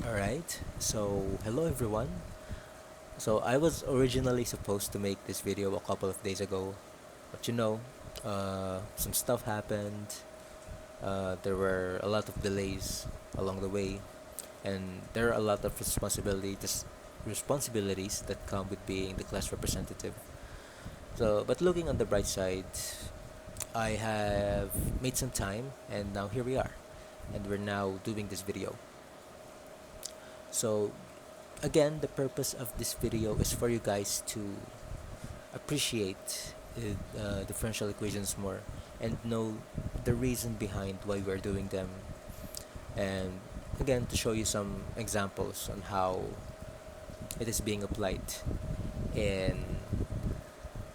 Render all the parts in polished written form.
Alright, so hello everyone. So I was originally supposed to make this video a couple of days ago, but some stuff happened. There were a lot of delays along the way, and there are a lot of responsibilities that come with being the class representative. But looking on the bright side, I have made some time, and now here we are, and we're now doing this video. So again, the purpose of this video is for you guys to appreciate differential equations more and know the reason behind why we're doing them, and again to show you some examples on how it is being applied in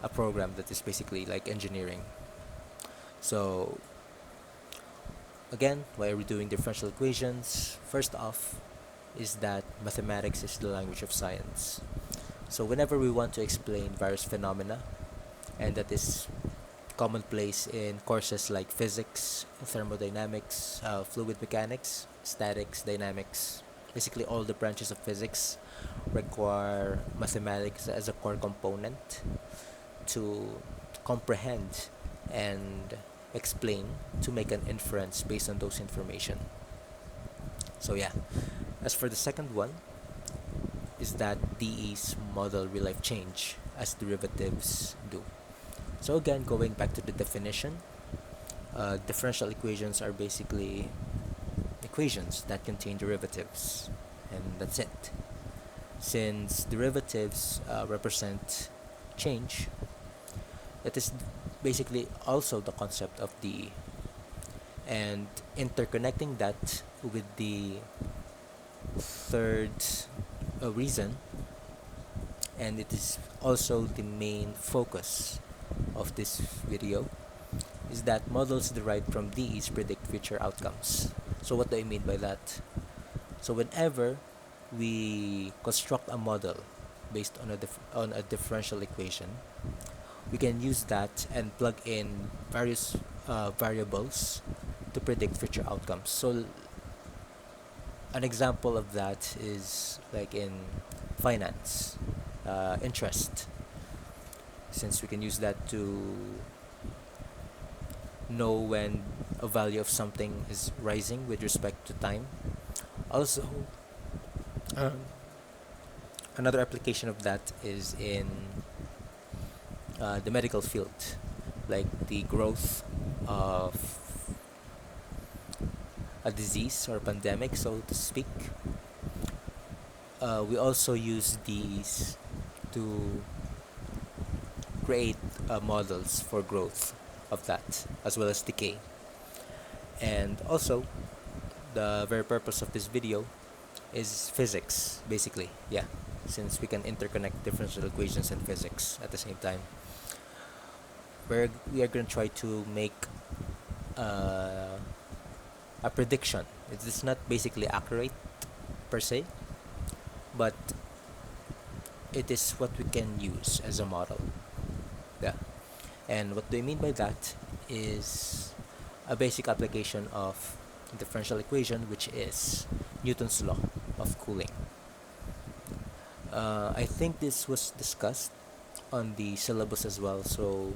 a program that is basically like engineering. So again, why are we doing differential equations? First off is that mathematics is the language of science. So whenever we want to explain various phenomena, and that is commonplace in courses like physics, thermodynamics, fluid mechanics, statics, dynamics, basically all the branches of physics require mathematics as a core component to comprehend and explain, to make an inference based on those information. So yeah, as for the second one, is that DEs model real life change as derivatives do. So again, going back to the definition, differential equations are basically equations that contain derivatives, and that's it. Since derivatives represent change, that is basically also the concept of DE, and interconnecting that with the third reason, and it is also the main focus of this video, is that models derived from DEs predict future outcomes. So what do I mean by that? So whenever we construct a model based on a differential equation, we can use that and plug in various variables to predict future outcomes. So an example of that is like in finance, interest, since we can use that to know when a value of something is rising with respect to time. Also, um, another application of that is in the medical field, like the growth of a disease or pandemic, so to speak. We also use these to create models for growth of that, as well as decay. And also, the very purpose of this video is physics, basically. Yeah, since we can interconnect differential equations and physics at the same time. We are going to try to make uh, a prediction. It is not basically accurate per se, but it is what we can use as a model. Yeah. And what do I mean by that is a basic application of differential equation, which is Newton's law of cooling. I think this was discussed on the syllabus as well. So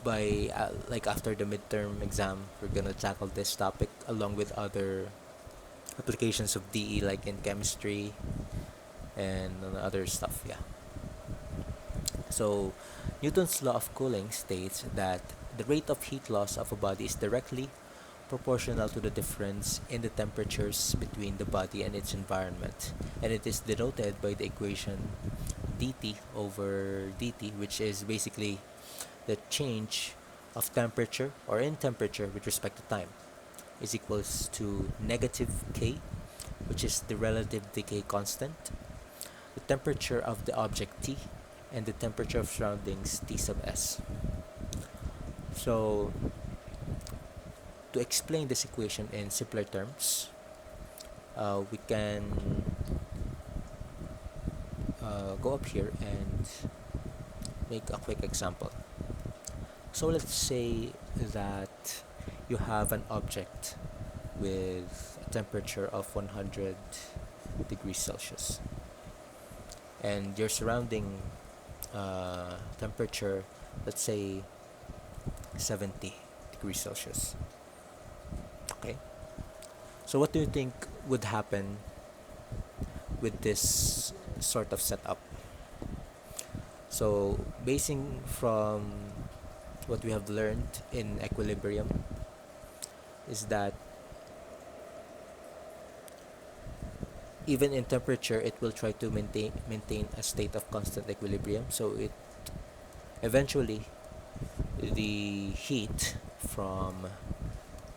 by like after the midterm exam, we're gonna tackle this topic along with other applications of DE, like in chemistry and other stuff. Yeah. So Newton's law of cooling states that the rate of heat loss of a body is directly proportional to the difference in the temperatures between the body and its environment, and it is denoted by the equation dt over dt, which is basically the change of temperature, or in temperature with respect to time, is equals to negative k, which is the relative decay constant, the temperature of the object T, and the temperature of surroundings T sub S. So to explain this equation in simpler terms, we can go up here and make a quick example. So let's say that you have an object with temperature of 100 degrees Celsius, and your surrounding temperature, let's say 70 degrees Celsius. Okay, so what do you think would happen with this sort of setup? So, basing from what we have learned in equilibrium, is that even in temperature, it will try to maintain a state of constant equilibrium. So it eventually, the heat from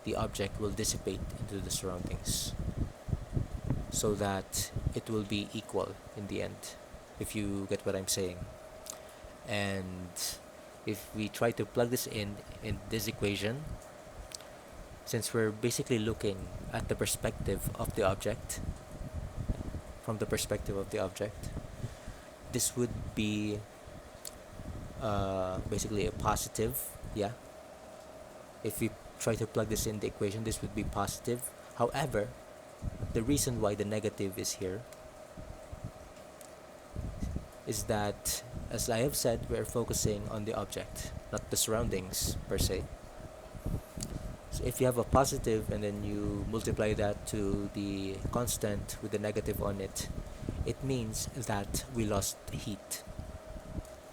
the object will dissipate into the surroundings, so that it will be equal in the end, if you get what I'm saying. And if we try to plug this in this equation, since we're basically looking at the perspective of the object, from the perspective of the object, this would be basically a positive. Yeah, if we try to plug this in the equation, this would be positive. However, the reason why the negative is here is that, as I have said, we're focusing on the object, not the surroundings per se. So if you have a positive and then you multiply that to the constant with the negative on it, it means that we lost heat,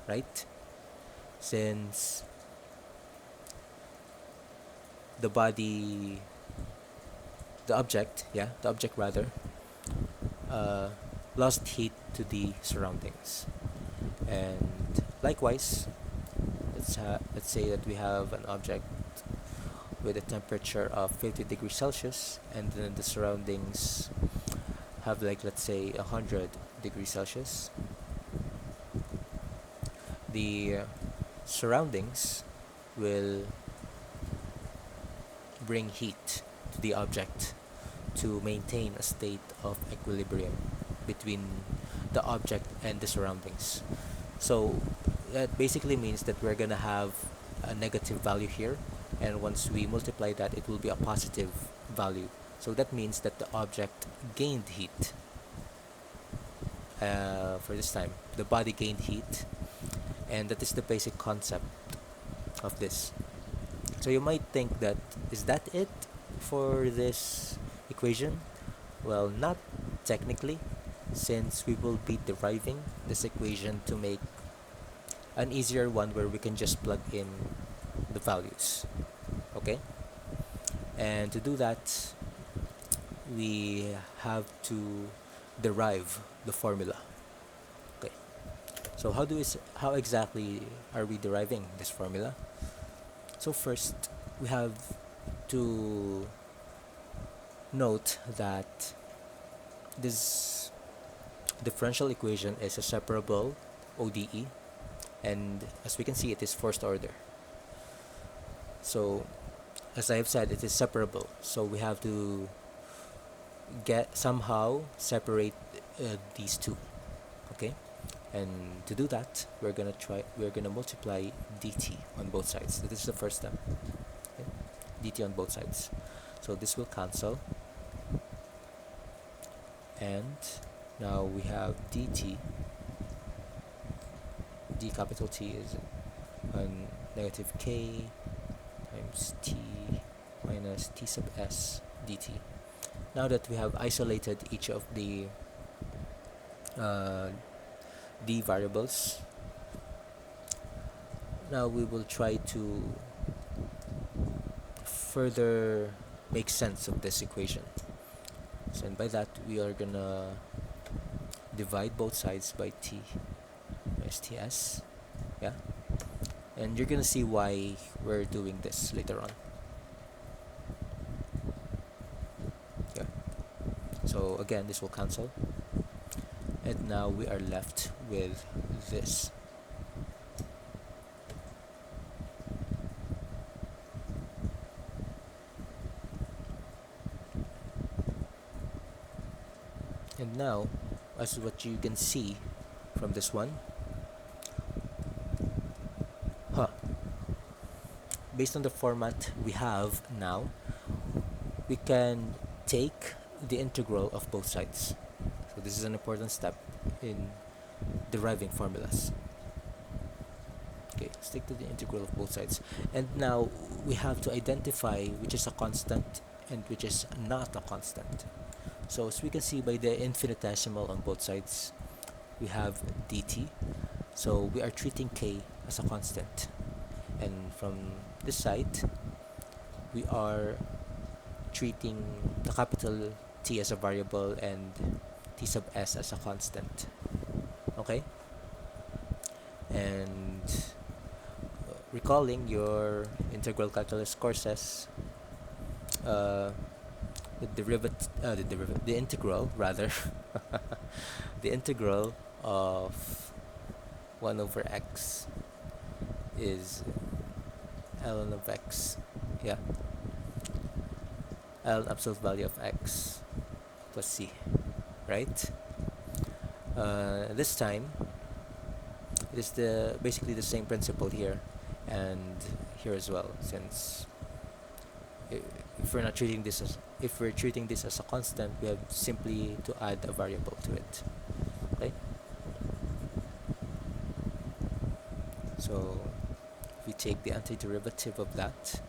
right? Since the body, the object rather, uh, lost heat to the surroundings. And likewise, let's say that we have an object with a temperature of 50 degrees Celsius, and then the surroundings have, like, let's say 100 degrees Celsius. The surroundings will bring heat to the object to maintain a state of equilibrium between the object and the surroundings. So that basically means that we're gonna have a negative value here, and once we multiply that, it will be a positive value. So that means that the object gained heat. For this time, the body gained heat, and that is the basic concept of this. So you might think that, is that it for this equation? Well, not technically, since we will be deriving this equation to make an easier one where we can just plug in the values. Okay? And to do that, we have to derive the formula. Okay. So how exactly are we deriving this formula? So first, we have to note that this differential equation is a separable ODE, and as we can see, it is first order. So, as I have said, it is separable. So we have to somehow separate these two. Okay, and to do that, we're gonna multiply dt on both sides. This is the first step. Okay? Dt on both sides. So this will cancel, and now we have dt. D capital T is on negative k times t minus t sub s dt. Now that we have isolated each of the d variables, now we will try to further make sense of this equation. So, and by that, we are gonna divide both sides by t minus ts. Yeah, and you're gonna see why we're doing this later on. Yeah. So again, this will cancel, and now we are left with this. And now, as what you can see from this one, based on the format we have now, we can take the integral of both sides. So this is an important step in deriving formulas. Okay, let's take to the integral of both sides. And now we have to identify which is a constant and which is not a constant. So as we can see by the infinitesimal on both sides, we have dt. So we are treating k as a constant. And from this side, we are treating the capital T as a variable and T sub s as a constant. Okay? And recalling your integral calculus courses, the integral rather, the integral of 1 over x is ln of x, yeah, ln absolute value of x plus c, right? This time it is basically the same principle here and here as well, since if we're treating this as a constant, we have simply to add a variable to it. Okay, so if we take the antiderivative of that,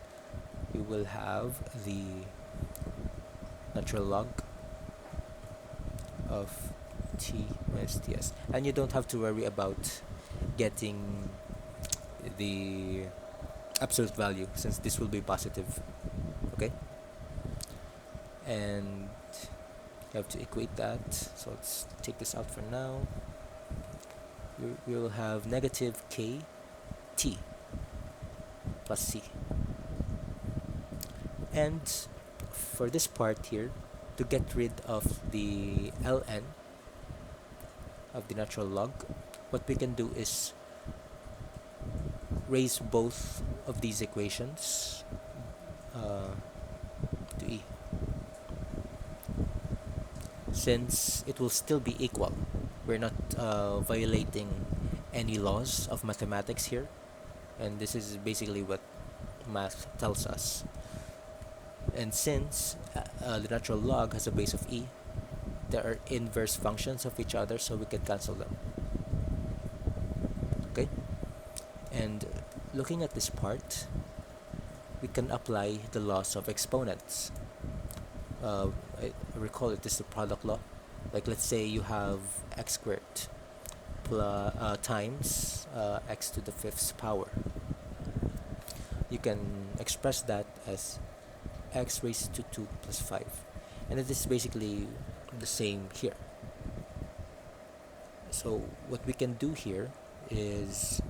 we will have the natural log of t minus ts, and you don't have to worry about getting the absolute value since this will be positive. Okay, and you have to equate that, so let's take this out for now. We will have negative k t plus c, and for this part here, to get rid of the ln of the natural log, what we can do is raise both of these equations to e, since it will still be equal. We're not violating any laws of mathematics here, and this is basically what math tells us. And since the natural log has a base of e, there are inverse functions of each other, so we can cancel them. Okay, and looking at this part, we can apply the laws of exponents. I recall it is the product law. Like, let's say you have x squared times x to the 5th power. You can express that as x raised to 2 plus 5, and it is basically the same here. So what we can do here is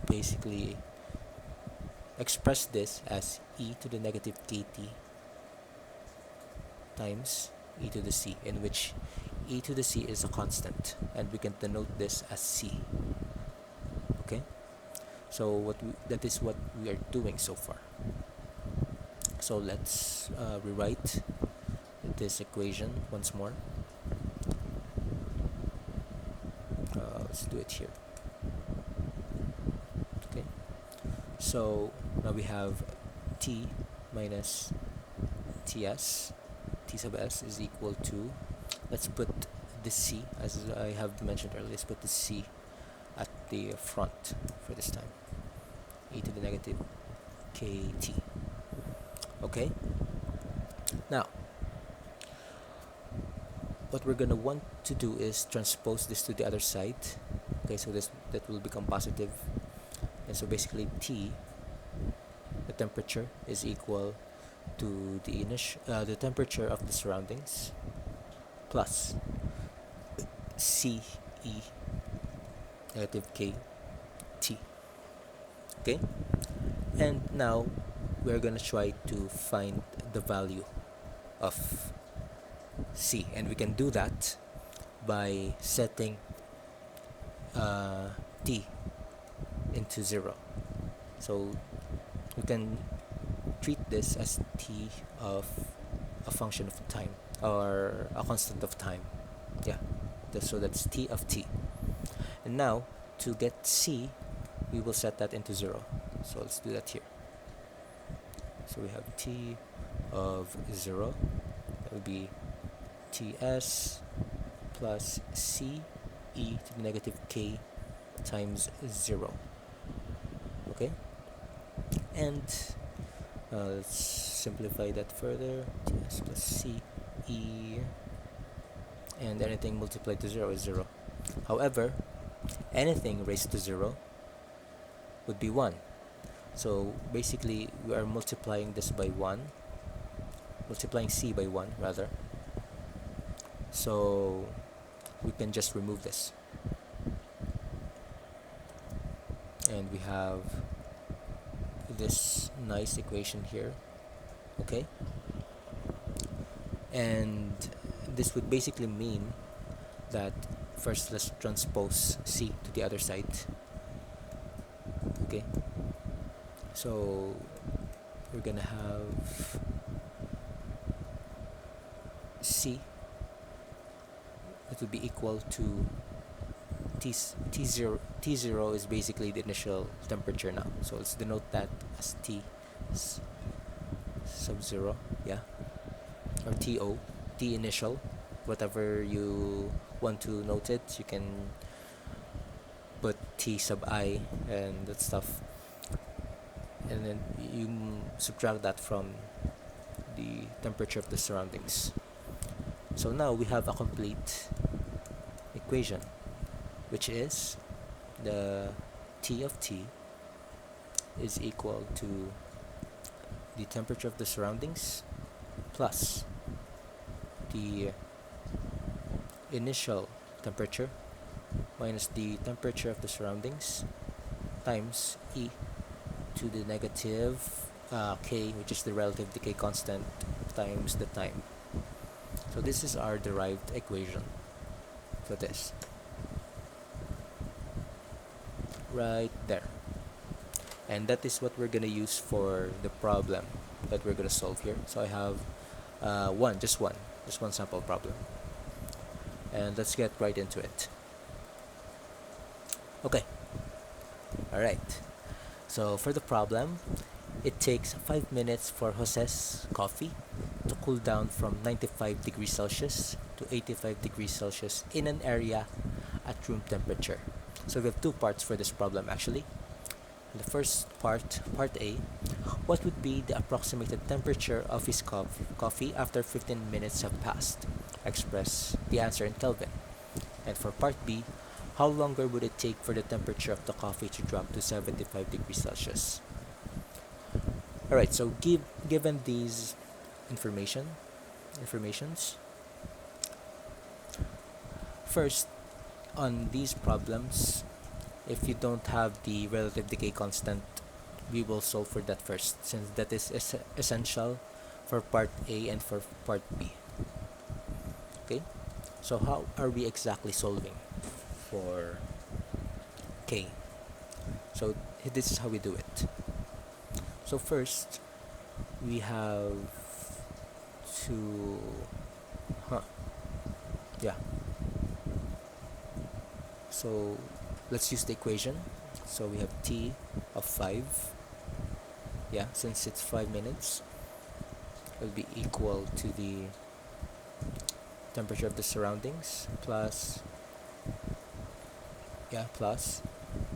basically express this as e to the negative kt times e to the c, in which e to the c is a constant, and we can denote this as c. Okay, so that is what we are doing so far. So let's rewrite this equation once more. Let's do it here. Okay, so now we have t minus ts, t sub s is equal to, let's put the c, as I have mentioned earlier, let's put the c at the front for this time, e to the negative kt. Okay, now what we're gonna want to do is transpose this to the other side. Okay, so that will become positive, and so basically T, the temperature, is equal to the temperature of the surroundings plus CE negative KT. Okay, and now we're gonna try to find the value of C, and we can do that by setting T into 0. So we can treat this as T of a function of time, or a constant of time. Yeah, so that's T of T. And now to get C, we will set that into 0. So let's do that here. So we have T of 0 will be Ts plus C e to the negative k times 0. Okay, and let's simplify that further. Ts plus C e, and anything multiplied to 0 is 0. However, anything raised to 0 would be 1. So basically, we are multiplying this by 1, multiplying C by 1 rather. So we can just remove this. And we have this nice equation here. Okay? And this would basically mean that first let's transpose C to the other side. Okay? So we're gonna have C, it will be equal to T0. T0 is basically the initial temperature now. So let's denote that as T sub 0, yeah, or TO, T initial, whatever you want to note it, you can put T sub I and that stuff, and then you subtract that from the temperature of the surroundings. So now we have a complete equation, which is the T of T is equal to the temperature of the surroundings plus the initial temperature minus the temperature of the surroundings times e to the negative k, which is the relative decay constant, times the time. So this is our derived equation for this. Right there. And that is what we're going to use for the problem that we're going to solve here. So I have just one sample problem. And let's get right into it. Okay. Alright. So for the problem, it takes 5 minutes for Jose's coffee to cool down from 95 degrees Celsius to 85 degrees Celsius in an area at room temperature. So we have two parts for this problem actually. The first part, part A, what would be the approximated temperature of his coffee after 15 minutes have passed? Express the answer in Kelvin. And for part B, how longer would it take for the temperature of the coffee to drop to 75 degrees Celsius? Alright, so given these informations, first, on these problems, if you don't have the relative decay constant, we will solve for that first, since that is essential for part A and for part B. Okay, so how are we exactly solving for K? So this is how we do it. So first, we have to, so let's use the equation. So we have T of 5, since it's 5 minutes, it will be equal to the temperature of the surroundings plus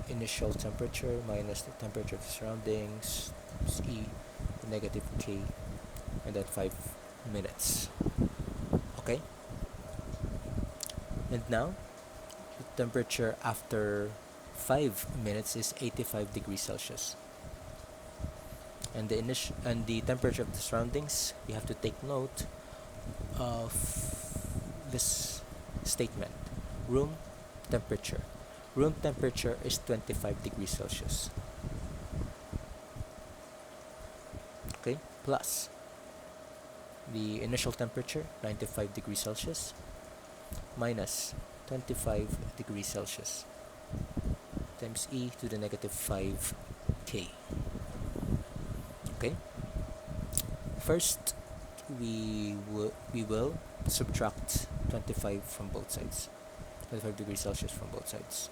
initial temperature minus the temperature of the surroundings, E negative K, and then 5 minutes. Okay, and now the temperature after 5 minutes is 85 degrees Celsius, and the temperature of the surroundings, we have to take note of this statement: room temperature is 25 degrees Celsius. Okay, plus the initial temperature 95 degrees Celsius minus 25 degrees Celsius times e to the negative 5k. Okay, first we will subtract 25 from both sides, 25 degrees Celsius from both sides,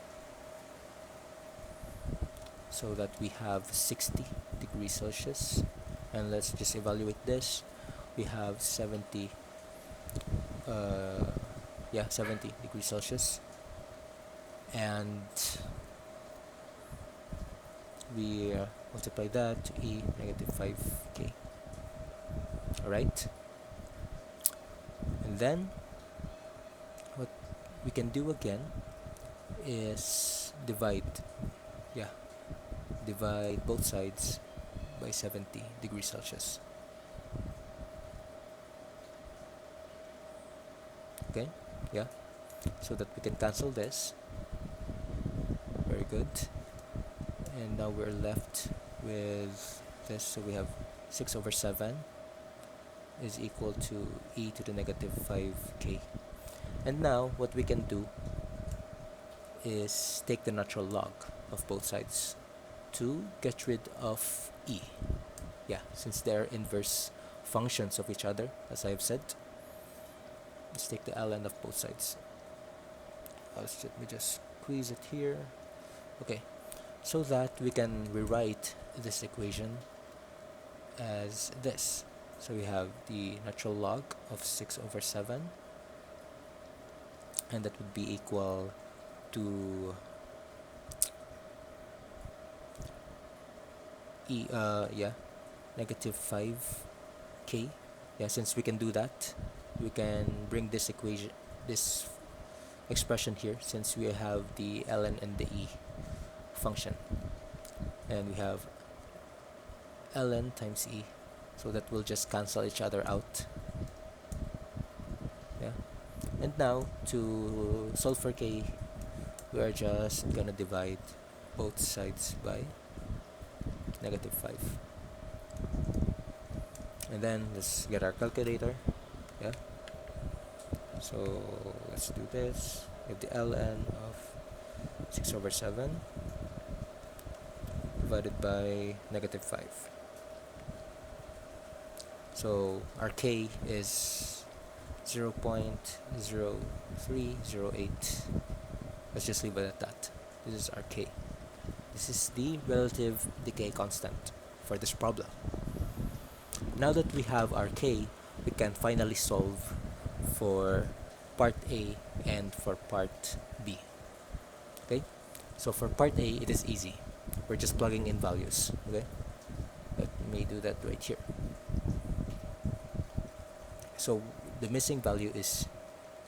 so that we have 60 degrees Celsius. And let's just evaluate this. We have 70 uh, 70 degrees Celsius, and we multiply that to E negative 5k. Alright, and then what we can do again is divide both sides by 70 degrees Celsius. Okay, yeah, so that we can cancel this. Very good. And now we're left with this, so we have 6 over 7 is equal to e to the negative 5k. And now what we can do is take the natural log of both sides to get rid of e. Yeah, since they're inverse functions of each other, as I've said. Let's take the ln of both sides. Let me just squeeze it here. Okay, so that we can rewrite this equation as this. So we have the natural log of 6 over 7, and that would be equal to negative 5k. Yeah, since we can do that, we can bring this expression here, since we have the ln and the e function, and we have ln times e, so that will just cancel each other out. Yeah, and now to solve for k, we are just gonna divide both sides by negative 5, and then let's get our calculator. Yeah, so let's do this. We have the ln of 6 over 7 divided by negative 5. So our k is 0.0308. Let's just leave it at that. This is our k. This is the relative decay constant for this problem. Now that we have our k, we can finally solve for part A and for part B. Okay? So for part A, it is easy. We're just plugging in values. Okay? Let me do that right here. So the missing value is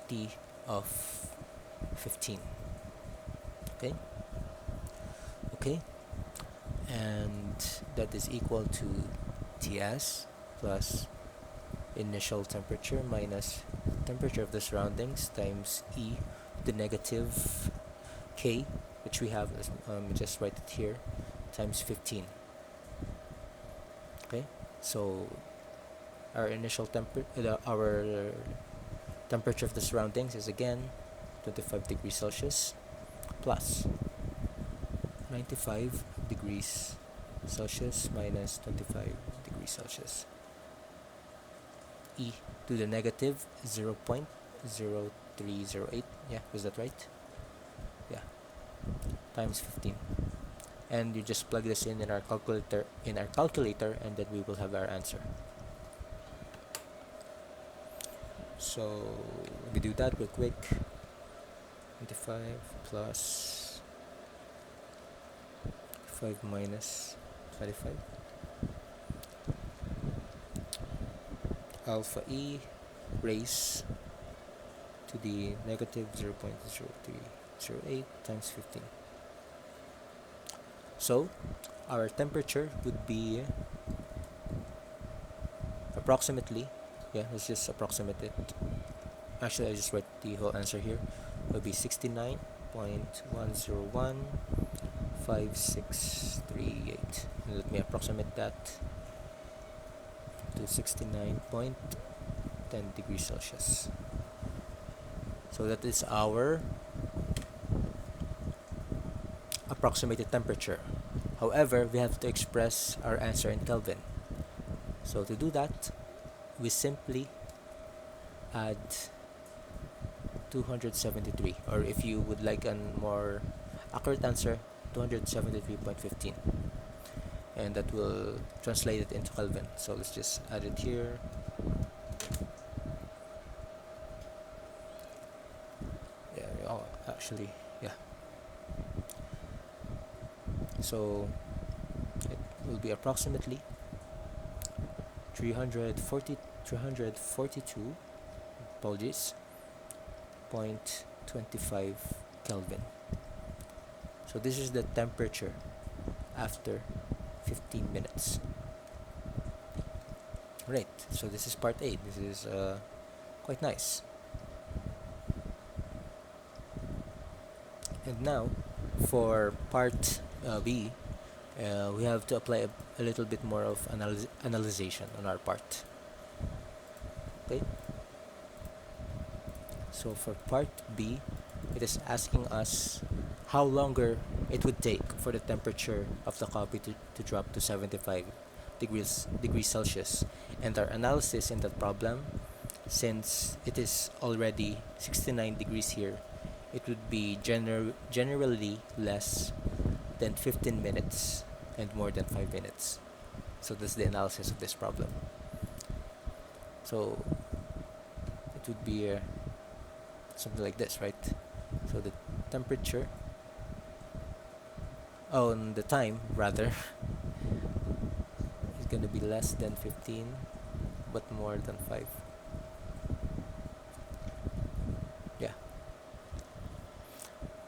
t of 15. Okay? Okay? And that is equal to Ts plus initial temperature minus temperature of the surroundings times e to the negative k, which we have, just write it here, times 15. Okay, so our initial our temperature of the surroundings is again 25 degrees Celsius plus 95 degrees Celsius minus 25 degrees Celsius, e to the negative 0.0308. Yeah, was that right? Yeah, times 15. And you just plug this in our calculator, and then we will have our answer. So let me do that real quick. 25 plus 5 minus 25. Alpha e raised to the negative 0.0308 times 15. So our temperature would be approximately, let's just approximate it. Actually, I just write the whole answer here. It would be 69.1015638. And let me approximate that to 69.10 degrees Celsius. So that is our approximated temperature. However, we have to express our answer in Kelvin. So to do that, we simply add 273, or if you would like a more accurate answer, 273.15, and that will translate it into Kelvin. So let's just add it here. actually, yeah. So it will be approximately 340 342, apologies, 0.25 Kelvin. So this is the temperature after 15 minutes. Right, so this is part A. This is quite nice. And now for part B, we have to apply a little bit more of analyzation on our part. Okay, so for part B, it is asking us how longer it would take for the temperature of the coffee to drop to 75 degrees Celsius. And our analysis in that problem, since it is already 69 degrees here, it would be generally less than 15 minutes and more than 5 minutes. So that's the analysis of this problem. So it would be something like this, right? So the temperature, and the time rather, is going to be less than 15 but more than 5. Yeah,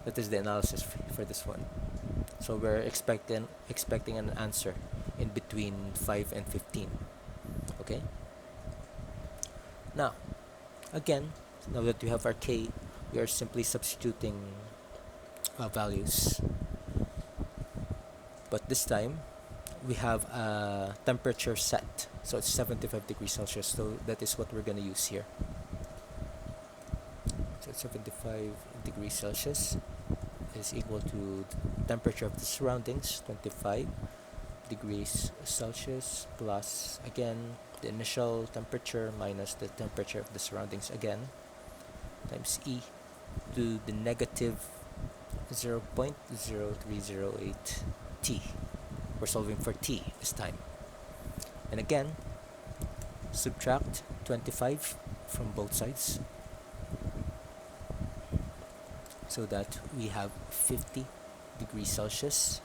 that is the analysis for this one. So we're expecting an answer in between 5 and 15. Okay, now again, now that we have our k, we are simply substituting values, but this time we have a temperature set, so it's 75 degrees Celsius, so that is what we're going to use here. So 75 degrees Celsius is equal to the temperature of the surroundings, 25 degrees Celsius, plus again the initial temperature minus the temperature of the surroundings again, times E to the negative 0.0308 T. We're solving for T this time. And again, subtract 25 from both sides, so that we have 50 degrees Celsius,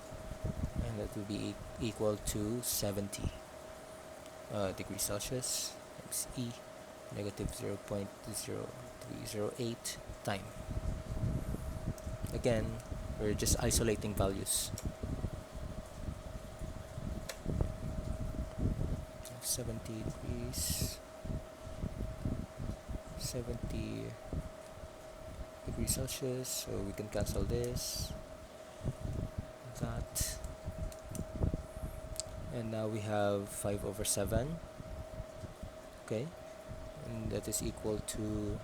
and that will be equal to 70 degrees Celsius times E, negative 0.0308 time. Again, we're just isolating values. 70 degrees, 70 degrees Celsius, so we can cancel this, that, and now we have 5 over 7, okay, and that is equal to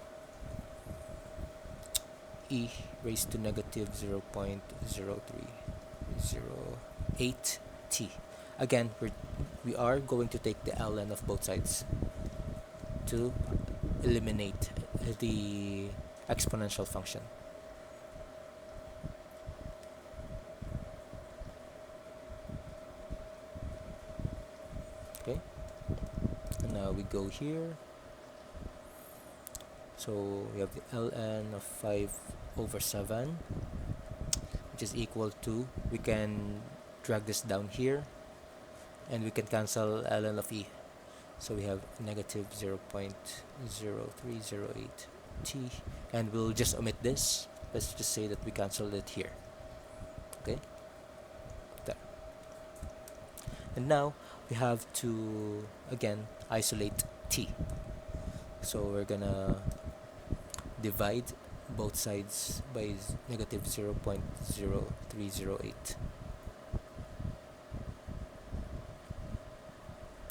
E raised to negative 0.0308 T. Again, we are going to take the ln of both sides to eliminate the exponential function. Okay, and now we go here. So we have the ln of 5 over 7, which is equal to, we can drag this down here, and we can cancel ln of E. So we have negative 0.0308 T, and we'll just omit this. Let's just say that we cancel it here. Okay, there. And now we have to again isolate T. So we're gonna divide both sides by negative 0.0308.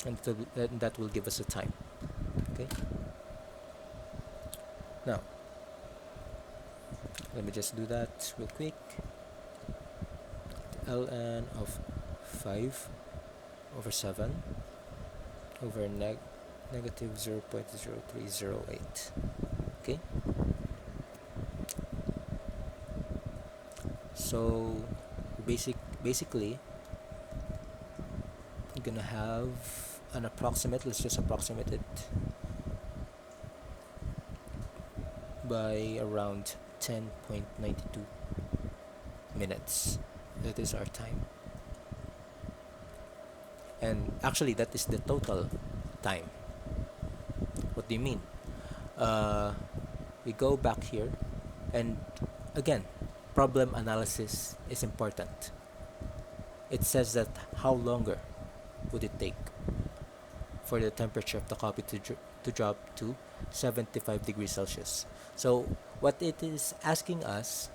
And that will give us a time. Okay, now let me just do that real quick. ln of 5 over 7 over negative 0.0308. Okay, so basically you're gonna have an approximate, let's just approximate it, by around 10.92 minutes. That is our time. And actually, that is the total time. What do you mean? Uh, we go back here, and again, problem analysis is important. It says that how longer would it take for the temperature of the coffee to drop to 75 degrees Celsius. So what it is asking us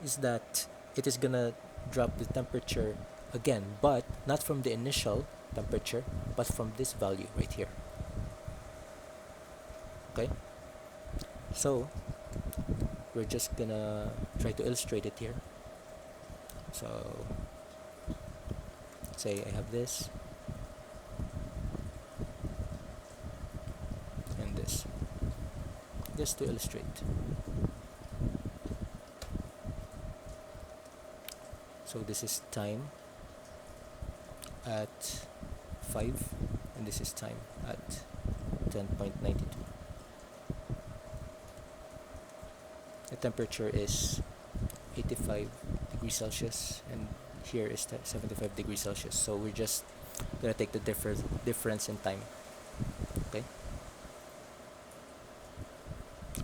is that it is gonna drop the temperature again, but not from the initial temperature, but from this value right here. Okay? So we're just gonna try to illustrate it here. So say I have this and this, just to illustrate. So this is time at 5 and this is time at 10.92. The temperature is 85 degrees Celsius and here is 75 degrees Celsius. So we're just gonna take the difference in time. Okay?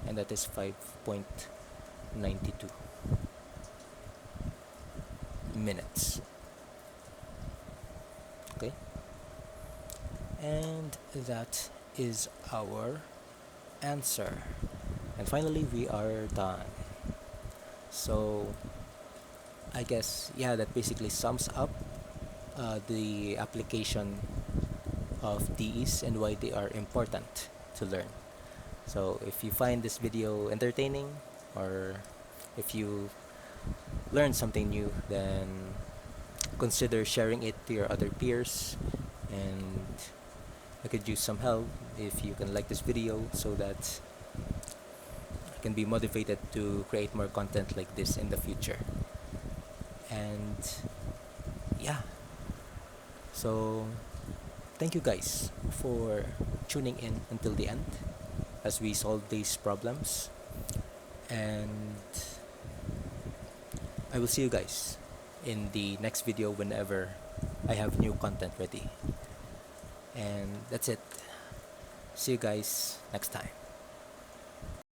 And that is 5.92 minutes. Okay? And that is our answer. And finally, we are done. So I guess, yeah, that basically sums up the application of these and why they are important to learn. So if you find this video entertaining or if you learned something new, then consider sharing it to your other peers, and I could use some help if you can like this video so that I can be motivated to create more content like this in the future. And yeah, so thank you guys for tuning in until the end as we solve these problems, and I will see you guys in the next video whenever I have new content ready. And that's it. See you guys next time.